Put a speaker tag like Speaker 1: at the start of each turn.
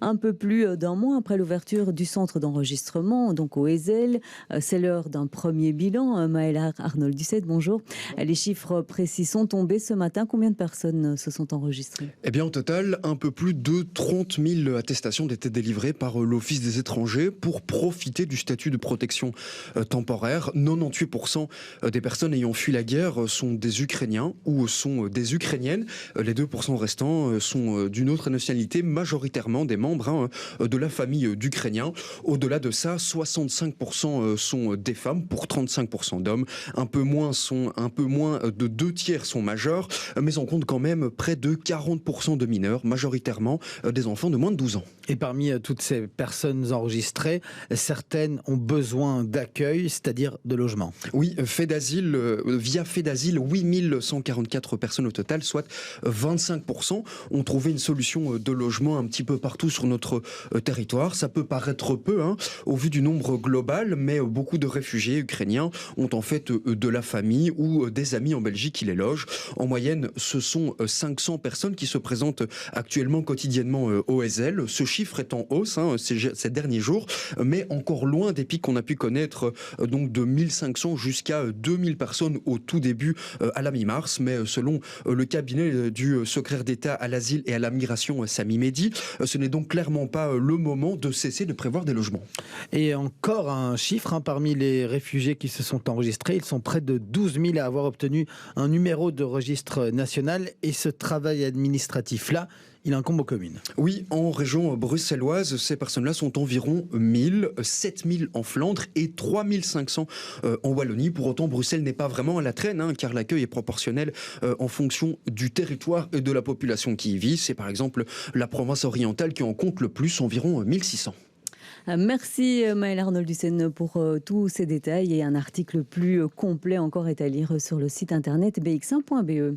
Speaker 1: Un peu plus d'un mois après l'ouverture du centre d'enregistrement, donc au Ezel, c'est l'heure d'un premier bilan. Maëlle Arnold-Ducet, bonjour. Les chiffres précis sont tombés ce matin. Combien de personnes se sont enregistrées?
Speaker 2: Eh bien, au total, un peu plus de 30 000 attestations étaient délivrées par l'Office des étrangers pour profiter du statut de protection temporaire. 98% des personnes ayant fui la guerre sont des Ukrainiens ou sont des Ukrainiennes. Les 2% restants sont d'une autre nationalité, majoritairement des membres de la famille d'Ukrainiens. Au-delà de ça, 65% sont des femmes pour 35% d'hommes. Un peu moins de 2 tiers sont majeurs, mais on compte quand même près de 40% de mineurs, majoritairement des enfants de moins de 12 ans.
Speaker 3: Et parmi toutes ces personnes enregistrées, certaines ont besoin d'accueil, c'est-à-dire de logement.
Speaker 2: Oui, via fait d'asile, 8144 personnes au total, soit 25%, ont trouvé une solution de logement un petit peu partout sur notre territoire. Ça peut paraître peu au vu du nombre global, mais beaucoup de réfugiés ukrainiens ont en fait de la famille ou des amis en Belgique qui les logent. En moyenne, ce sont 500 personnes qui se présentent actuellement quotidiennement au Ezel. Ce chiffre est en hausse ces derniers jours, mais encore loin des pics qu'on a pu connaître donc de 1500 jusqu'à 2000 personnes au tout début à la mi-mars. Mais selon le cabinet du secrétaire d'État à l'asile et à la migration, Sami Mehdi, ce n'est donc clairement pas le moment de cesser de prévoir des logements.
Speaker 3: Et encore un chiffre, parmi les réfugiés qui se sont enregistrés, ils sont près de 12 000 à avoir obtenu un numéro de registre national. Et ce travail administratif-là, il incombe aux communes.
Speaker 2: Oui, en région bruxelloise, ces personnes-là sont environ 7 000 en Flandre et 3 500 en Wallonie. Pour autant, Bruxelles n'est pas vraiment à la traîne, car l'accueil est proportionnel en fonction du territoire et de la population qui y vit. C'est par exemple la province orientale qui en compte le plus, environ 1600.
Speaker 1: Merci Maëlle Arnold-Ducet pour tous ces détails, et un article plus complet encore est à lire sur le site internet bx1.be.